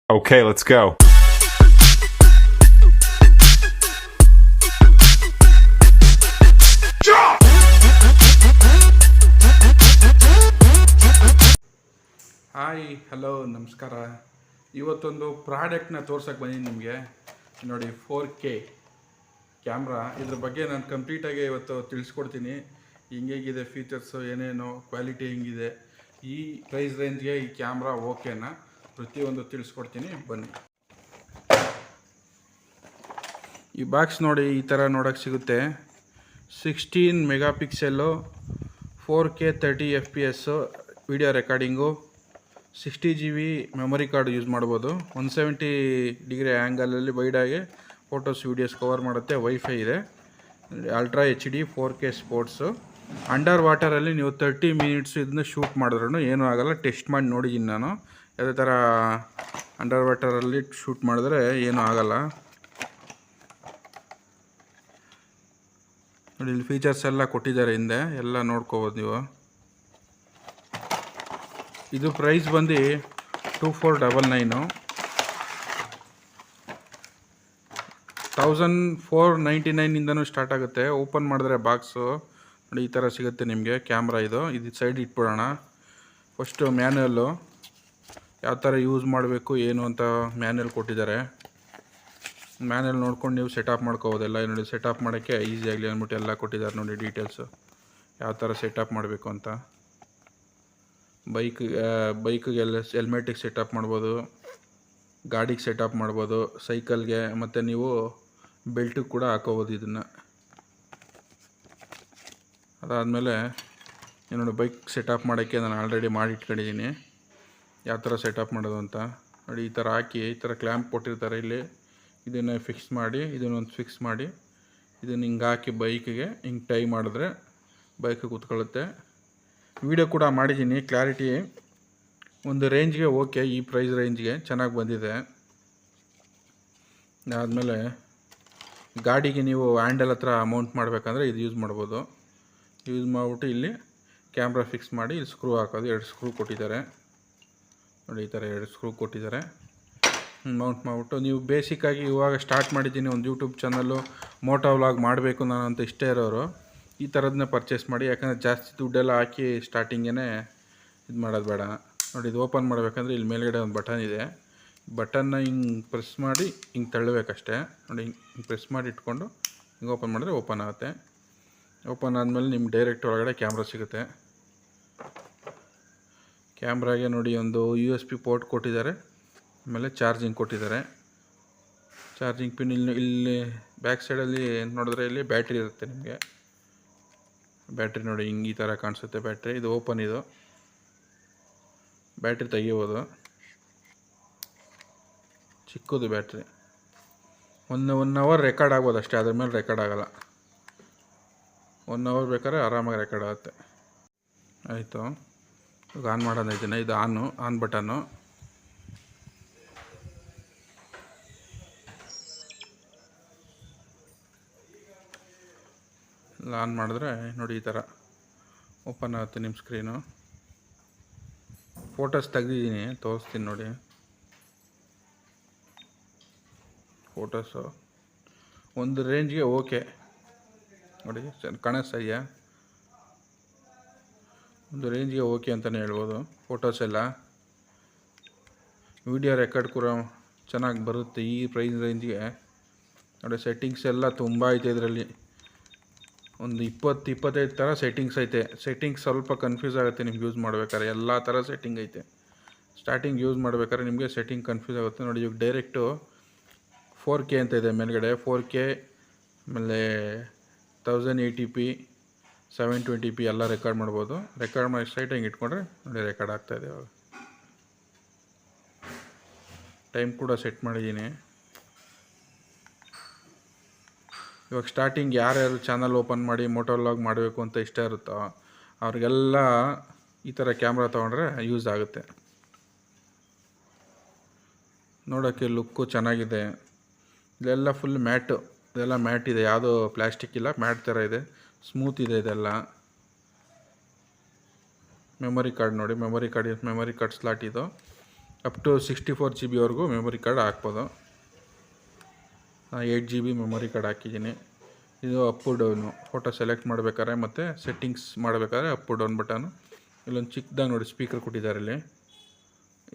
Okay, let's go. Hi hello ನಮಸ್ಕಾರ. ಇವತ್ತೊಂದು ಪ್ರಾಡಕ್ಟ್ನ ತೋರ್ಸಕ್ಕೆ ಬಂದಿದ್ದೀನಿ ನಿಮಗೆ. ನೋಡಿ 4K ಕ್ಯಾಮ್ರಾ. ಇದ್ರ ಬಗ್ಗೆ ನಾನು ಕಂಪ್ಲೀಟಾಗಿ ಇವತ್ತು ತಿಳಿಸ್ಕೊಡ್ತೀನಿ. ಹೇಗಿದೆ ಫೀಚರ್ಸು, ಏನೇನು ಕ್ವಾಲಿಟಿ ಹೆಂಗಿದೆ, ಈ ಪ್ರೈಸ್ ರೇಂಜ್ಗೆ ಈ ಕ್ಯಾಮ್ರಾ ಓಕೆನಾ, ಪ್ರತಿಯೊಂದು ತಿಳಿಸ್ಕೊಡ್ತೀನಿ ಬನ್ನಿ. ಈ ಬಾಕ್ಸ್ ನೋಡಿ ಈ ಥರ ನೋಡೋಕ್ಕೆ ಸಿಗುತ್ತೆ. 16 mega pixel, 4K 30 FPS video recording, 60 GB memory card use ಮಾಡ್ಬೋದು. 170 ಡಿಗ್ರಿ ಆ್ಯಂಗಲಲ್ಲಿ ವೈಡಾಗಿ ಫೋಟೋಸ್ ವೀಡಿಯೋಸ್ ಕವರ್ ಮಾಡುತ್ತೆ. ವೈಫೈ ಇದೆ. Ultra HD 4K sports. Under ವಾಟರಲ್ಲಿ ನೀವು 30 ಮಿನಿಟ್ಸ್ ಇದನ್ನ ಶೂಟ್ ಮಾಡಿದ್ರೂ ಏನೂ ಆಗೋಲ್ಲ. ಟೆಸ್ಟ್ ಮಾಡಿ ನೋಡಿದ್ದೀನಿ ನಾನು. ಯಾವುದೇ ಥರ ಅಂಡರ್ ವಾಟರಲ್ಲಿ ಶೂಟ್ ಮಾಡಿದ್ರೆ ಏನೂ ಆಗೋಲ್ಲ. ನೋಡಿ ಇಲ್ಲಿ ಫೀಚರ್ಸ್ ಎಲ್ಲ ಕೊಟ್ಟಿದ್ದಾರೆ, ಹಿಂದೆ ಎಲ್ಲ ನೋಡ್ಕೋಬೋದು ನೀವು. ಇದು ಪ್ರೈಸ್ ಬಂದು 2499, 1499ಇಂದನೂ ಸ್ಟಾರ್ಟ್ ಆಗುತ್ತೆ. ಓಪನ್ ಮಾಡಿದ್ರೆ ಬಾಕ್ಸು ನೋಡಿ ಈ ಥರ ಸಿಗುತ್ತೆ ನಿಮಗೆ. ಕ್ಯಾಮ್ರಾ ಇದು ಸೈಡ್ ಇಟ್ಬಿಡೋಣ. ಫಸ್ಟು ಮ್ಯಾನ್ಯಲ್ಲು ಯಾವ ಥರ ಯೂಸ್ ಮಾಡಬೇಕು ಏನು ಅಂತ ಮ್ಯಾನ್ಯಲ್ ಕೊಟ್ಟಿದ್ದಾರೆ. ಮ್ಯಾನ್ಯಲ್ ನೋಡ್ಕೊಂಡು ನೀವು ಸೆಟಪ್ ಮಾಡ್ಕೋಬೋದೆಲ್ಲ. ನೋಡಿ ಸೆಟಪ್ ಮಾಡೋಕ್ಕೆ ಈಸಿಯಾಗಲಿ ಅಂದ್ಬಿಟ್ಟು ಎಲ್ಲ ಕೊಟ್ಟಿದ್ದಾರೆ ನೋಡಿ ಡೀಟೇಲ್ಸು, ಯಾವ ಥರ ಸೆಟಪ್ ಮಾಡಬೇಕು ಅಂತ. ಬೈಕ್ಗೆಲ್ಲ ಹೆಲ್ಮೆಟಿಗೆ ಸೆಟಪ್ ಮಾಡ್ಬೋದು, ಗಾಡಿಗೆ ಸೆಟಪ್ ಮಾಡ್ಬೋದು, ಸೈಕಲ್ಗೆ, ಮತ್ತು ನೀವು ಬೆಲ್ಟಿಗೆ ಕೂಡ ಹಾಕೋಬೋದು ಇದನ್ನು. ಅದಾದಮೇಲೆ ನೋಡಿ ಬೈಕ್ ಸೆಟಪ್ ಮಾಡೋಕ್ಕೆ ನಾನು ಆಲ್ರೆಡಿ ಮಾಡಿ ಇಟ್ಕೊಂಡಿದ್ದೀನಿ, ಯಾವ ಥರ ಸೆಟಪ್ ಮಾಡೋದು ಅಂತ. ನೋಡಿ ಈ ಥರ ಹಾಕಿ ಈ ಥರ ಕ್ಲ್ಯಾಂಪ್ ಕೊಟ್ಟಿರ್ತಾರೆ ಇಲ್ಲಿ. ಇದನ್ನು ಫಿಕ್ಸ್ ಮಾಡಿ, ಇದನ್ನೊಂದು ಫಿಕ್ಸ್ ಮಾಡಿ, ಇದನ್ನು ಹಿಂಗೆ ಹಾಕಿ ಬೈಕಿಗೆ ಹಿಂಗೆ ಟೈ ಮಾಡಿದ್ರೆ ಬೈಕಿಗೆ ಕೂತ್ಕೊಳ್ಳುತ್ತೆ. ವಿಡಿಯೋ ಕೂಡ ಮಾಡಿದ್ದೀನಿ. ಕ್ಲಾರಿಟಿ ಒಂದು ರೇಂಜ್ಗೆ ಓಕೆ, ಈ ಪ್ರೈಸ್ ರೇಂಜ್ಗೆ ಚೆನ್ನಾಗಿ ಬಂದಿದೆ. ಅದಾದಮೇಲೆ ಗಾಡಿಗೆ ನೀವು ಹ್ಯಾಂಡಲ್ ಹತ್ರ ಮೌಂಟ್ ಮಾಡಬೇಕಂದ್ರೆ ಇದು ಯೂಸ್ ಮಾಡ್ಬೋದು. ಯೂಸ್ ಮಾಡಿಬಿಟ್ಟು ಇಲ್ಲಿ ಕ್ಯಾಮ್ರಾ ಫಿಕ್ಸ್ ಮಾಡಿ ಇಲ್ಲಿ ಸ್ಕ್ರೂ ಹಾಕೋದು. 2 ಸ್ಕ್ರೂ ಕೊಟ್ಟಿದ್ದಾರೆ ನೋಡಿ, ಈ ಥರ 2 ಸ್ಕ್ರೂ ಕೊಟ್ಟಿದ್ದಾರೆ. ಮೌಂಟ್ ಮಾಡಿಬಿಟ್ಟು ನೀವು ಬೇಸಿಕ್ಕಾಗಿ ಇವಾಗ ಸ್ಟಾರ್ಟ್ ಮಾಡಿದ್ದೀನಿ ಒಂದು ಯೂಟ್ಯೂಬ್ ಚಾನಲ್ಲು, ಮೋಟೋ ವ್ಲಾಗ್ ಮಾಡಬೇಕು ನಾನು ಅಂತ ಇಷ್ಟ ಇರೋರು ಈ ಥರದನ್ನೇ ಪರ್ಚೇಸ್ ಮಾಡಿ. ಯಾಕಂದರೆ ಜಾಸ್ತಿ ದುಡ್ಡೆಲ್ಲ ಹಾಕಿ ಸ್ಟಾರ್ಟಿಂಗೇ ಇದು ಮಾಡೋದು ಬೇಡ. ನೋಡಿ ಇದು ಓಪನ್ ಮಾಡಬೇಕಂದ್ರೆ ಇಲ್ಲಿ ಮೇಲ್ಗಡೆ ಒಂದು ಬಟನ್ ಇದೆ. ಬಟನ್ನ ಹಿಂಗೆ ಪ್ರೆಸ್ ಮಾಡಿ ಹಿಂಗೆ ತಳ್ಳಬೇಕಷ್ಟೇ. ನೋಡಿ ಹಿಂಗೆ ಪ್ರೆಸ್ ಮಾಡಿ ಇಟ್ಕೊಂಡು ಹಿಂಗೆ ಓಪನ್ ಮಾಡಿದ್ರೆ ಓಪನ್ ಆಗುತ್ತೆ. ಓಪನ್ ಆದಮೇಲೆ ನಿಮ್ಗೆ ಡೈರೆಕ್ಟ್ ಒಳಗಡೆ ಕ್ಯಾಮ್ರಾ ಸಿಗುತ್ತೆ. ಕ್ಯಾಮ್ರಾಗೆ ನೋಡಿ ಒಂದು USB ಪೋರ್ಟ್ ಕೊಟ್ಟಿದ್ದಾರೆ, ಆಮೇಲೆ ಚಾರ್ಜಿಂಗ್ ಕೊಟ್ಟಿದ್ದಾರೆ. ಚಾರ್ಜಿಂಗ್ ಪಿನ್ ಇಲ್ಲಿ ಬ್ಯಾಕ್ ಸೈಡಲ್ಲಿ ನೋಡಿದ್ರೆ ಇಲ್ಲಿ ಬ್ಯಾಟ್ರಿ ಇರುತ್ತೆ ನಿಮಗೆ. ಬ್ಯಾಟ್ರಿ ನೋಡಿ ಹಿಂಗೆ ಈ ಥರ ಕಾಣಿಸುತ್ತೆ ಬ್ಯಾಟ್ರಿ. ಇದು ಓಪನ್, ಇದು ಬ್ಯಾಟ್ರಿ ತೆಗಿಬೋದು. ಚಿಕ್ಕದು ಬ್ಯಾಟ್ರಿ. 1 ಅವರ್ ರೆಕಾರ್ಡ್ ಆಗ್ಬೋದು ಅಷ್ಟೇ, ಅದ್ರ ಮೇಲೆ ರೆಕಾರ್ಡ್ ಆಗೋಲ್ಲ. 1 ಅವರ್ ಬೇಕಾದ್ರೆ ಆರಾಮಾಗಿ ರೆಕಾರ್ಡ್ ಆಗುತ್ತೆ. ಆಯಿತು, ಈಗ ಆನ್ ಮಾಡೋದು ಇದನ್ನು. ಇದು ಆನ್ ಬಟನ್ನು. ಆನ್ ಮಾಡಿದ್ರೆ ನೋಡಿ ಈ ಥರ ಓಪನ್ ಆಗುತ್ತೆ ನಿಮ್ಮ ಸ್ಕ್ರೀನು. ಫೋಟೋಸ್ ತೆಗ್ದಿದ್ದೀನಿ, ತೋರಿಸ್ತೀನಿ ನೋಡಿ. ಫೋಟೋಸು ಒಂದು ರೇಂಜ್ಗೆ ಓಕೆ ನೋಡಿ, ಕಾಣಿಸ್ತಾ, ಒಂದು ರೇಂಜ್ಗೆ ಓಕೆ ಅಂತಲೇ ಹೇಳ್ಬೋದು. ಫೋಟೋಸ್ ಎಲ್ಲ ವಿಡಿಯೋ ರೆಕಾರ್ಡ್ ಕೂಡ ಚೆನ್ನಾಗಿ ಬರುತ್ತೆ ಈ ಪ್ರೈಸ್ ರೇಂಜ್ಗೆ. ನೋಡಿ ಸೆಟ್ಟಿಂಗ್ಸ್ ಎಲ್ಲ ತುಂಬ ಐತೆ ಇದರಲ್ಲಿ. ಒಂದು 20-25 ಥರ ಸೆಟ್ಟಿಂಗ್ಸ್ ಐತೆ. ಸೆಟ್ಟಿಂಗ್ಸ್ ಸ್ವಲ್ಪ ಕನ್ಫ್ಯೂಸ್ ಆಗುತ್ತೆ ನಿಮ್ಗೆ ಯೂಸ್ ಮಾಡ್ಬೇಕಾದ್ರೆ. ಎಲ್ಲ ಥರ ಸೆಟ್ಟಿಂಗ್ ಐತೆ. ಸ್ಟಾರ್ಟಿಂಗ್ ಯೂಸ್ ಮಾಡ್ಬೇಕಾದ್ರೆ ನಿಮಗೆ ಸೆಟ್ಟಿಂಗ್ ಕನ್ಫ್ಯೂಸ್ ಆಗುತ್ತೆ. ನೋಡಿ ಇವಾಗ ಡೈರೆಕ್ಟು 4K ಅಂತ ಇದೆ ಮೇಲ್ಗಡೆ. 4K ಆಮೇಲೆ 1080p 720p ಎಲ್ಲ ರೆಕಾರ್ಡ್ ಮಾಡ್ಬೋದು. ರೆಕಾರ್ಡ್ ಮಾಡಿ ಸ್ಟ್ರೈಟ್ ಹಿಂಗೆ ಇಟ್ಕೊಂಡ್ರೆ ನೋಡಿ ರೆಕಾರ್ಡ್ ಆಗ್ತಾಯಿದೆ. ಇವಾಗ ಟೈಮ್ ಕೂಡ ಸೆಟ್ ಮಾಡಿದ್ದೀನಿ. ಇವಾಗ ಸ್ಟಾರ್ಟಿಂಗ್ ಯಾರ್ಯಾರು ಚಾನಲ್ ಓಪನ್ ಮಾಡಿ ಮೋಟೋ ವ್ಲಾಗ್ ಮಾಡಬೇಕು ಅಂತ ಇಷ್ಟ ಇರುತ್ತೋ ಅವ್ರಿಗೆಲ್ಲ ಈ ಥರ ಕ್ಯಾಮ್ರಾ ತೊಗೊಂಡ್ರೆ ಯೂಸ್ ಆಗುತ್ತೆ. ನೋಡೋಕ್ಕೆ ಲುಕ್ಕು ಚೆನ್ನಾಗಿದೆ. ಇದೆಲ್ಲ ಫುಲ್ ಮ್ಯಾಟು, ಇದೆಲ್ಲ ಮ್ಯಾಟ್ ಇದೆ, ಯಾವುದೋ ಪ್ಲ್ಯಾಸ್ಟಿಕ್ ಇಲ್ಲ, ಮ್ಯಾಟ್ ಥರ ಇದೆ, ಸ್ಮೂತ್ ಇದೆ ಇದೆಲ್ಲ. ಮೆಮೊರಿ ಕಾರ್ಡ್ ನೋಡಿ, ಮೆಮೊರಿ ಕಾರ್ಡ್ ಸ್ಲಾಟ್ ಇದು. ಅಪ್ ಟು 64 GB ವರೆಗೂ ಮೆಮೊರಿ ಕಾರ್ಡ್ ಹಾಕ್ಬೋದು. 8 GB ಮೆಮೊರಿ ಕಾರ್ಡ್ ಹಾಕಿದ್ದೀನಿ. ಇದು ಅಪ್ಪು ಡೌನು ಫೋಟೋ ಸೆಲೆಕ್ಟ್ ಮಾಡಬೇಕಾದ್ರೆ ಮತ್ತು ಸೆಟ್ಟಿಂಗ್ಸ್ ಮಾಡಬೇಕಾದ್ರೆ ಅಪ್ಪು ಡೌನ್ ಬಟನು. ಇಲ್ಲೊಂದು ಚಿಕ್ಕದಾಗಿ ನೋಡಿ ಸ್ಪೀಕರ್ ಕೊಟ್ಟಿದ್ದಾರೆ ಇಲ್ಲಿ.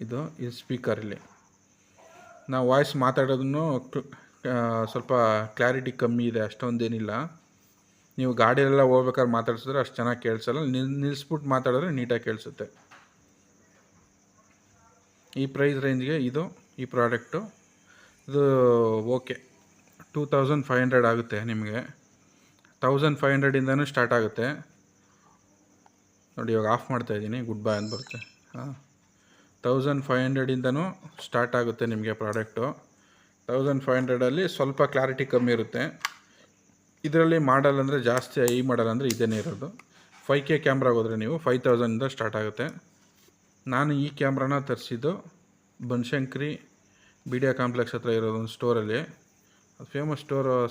ಇದು ಸ್ಪೀಕರ್ ಇಲ್ಲಿ ನಾವು ವಾಯ್ಸ್ ಮಾತಾಡೋದನ್ನು ಸ್ವಲ್ಪ ಕ್ಲಾರಿಟಿ ಕಮ್ಮಿ ಇದೆ, ಅಷ್ಟೊಂದೇನಿಲ್ಲ. ನೀವು ಗಾಡಿಯಲ್ಲೆಲ್ಲ ಹೋಗ್ಬೇಕಾದ್ರೆ ಮಾತಾಡ್ಸಿದ್ರೆ ಅಷ್ಟು ಚೆನ್ನಾಗಿ ಕೇಳಿಸಲ್ಲ. ನಿಲ್ಲಿಸ್ಬಿಟ್ಟು ಮಾತಾಡಿದ್ರೆ ನೀಟಾಗಿ ಕೇಳಿಸುತ್ತೆ. ಈ ಪ್ರೈಸ್ ರೇಂಜ್ಗೆ ಈ ಪ್ರಾಡಕ್ಟು ಇದು ಓಕೆ. 2500 ಆಗುತ್ತೆ ನಿಮಗೆ. 1500ಇಂದನೂ ಸ್ಟಾರ್ಟ್ ಆಗುತ್ತೆ ನೋಡಿ. ಇವಾಗ ಆಫ್ ಮಾಡ್ತಾಯಿದ್ದೀನಿ, ಗುಡ್ ಬೈ ಅಂತ ಬರುತ್ತೆ. 1500ಇಂದನೂ ಸ್ಟಾರ್ಟ್ ಆಗುತ್ತೆ ನಿಮಗೆ ಪ್ರಾಡಕ್ಟು. 1500ಅಲ್ಲಿ ಸ್ವಲ್ಪ ಕ್ಲಾರಿಟಿ ಕಮ್ಮಿ ಇರುತ್ತೆ. ಇದರಲ್ಲಿ ಮಾಡಲ್ ಅಂದರೆ ಜಾಸ್ತಿ ಐ ಮಾಡಲ್ ಅಂದರೆ ಇದೇ ಇರೋದು. 5K ಕ್ಯಾಮ್ರಾಗೆ ಹೋದರೆ ನೀವು 5000ಇಂದ ಸ್ಟಾರ್ಟ್ ಆಗುತ್ತೆ. ನಾನು ಈ ಕ್ಯಾಮ್ರಾನ ತರಿಸಿದ್ದು ಬನಶಂಕರಿ BDA ಕಾಂಪ್ಲೆಕ್ಸ್ ಹತ್ರ ಇರೋದು ಒಂದು ಸ್ಟೋರಲ್ಲಿ. ಅದು ಫೇಮಸ್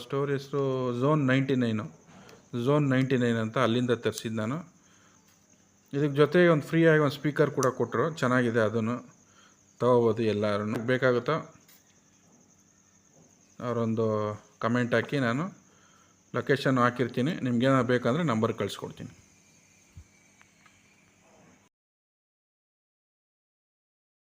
ಸ್ಟೋರ್ ಹೆಸರು ಝೋನ್ 99 ಅಂತ, ಅಲ್ಲಿಂದ ತರಿಸಿದ್ದು ನಾನು. ಇದಕ್ಕೆ ಜೊತೆಗೆ ಒಂದು ಫ್ರೀಯಾಗಿ ಒಂದು ಸ್ಪೀಕರ್ ಕೂಡ ಕೊಟ್ಟರು, ಚೆನ್ನಾಗಿದೆ. ಅದನ್ನು ತೊಗೋಬೋದು ಎಲ್ಲರೂ. ಬೇಕಾಗುತ್ತೋ ಅವರೊಂದು ಕಮೆಂಟ್ ಹಾಕಿ, ನಾನು ಲೊಕೇಶನ್ ಹಾಕಿರ್ತೀನಿ. ನಿಮ್ಗೇನಾದ್ರು ಬೇಕಂದರೆ ನಂಬರ್ ಕಳಿಸ್ಕೊಡ್ತೀನಿ.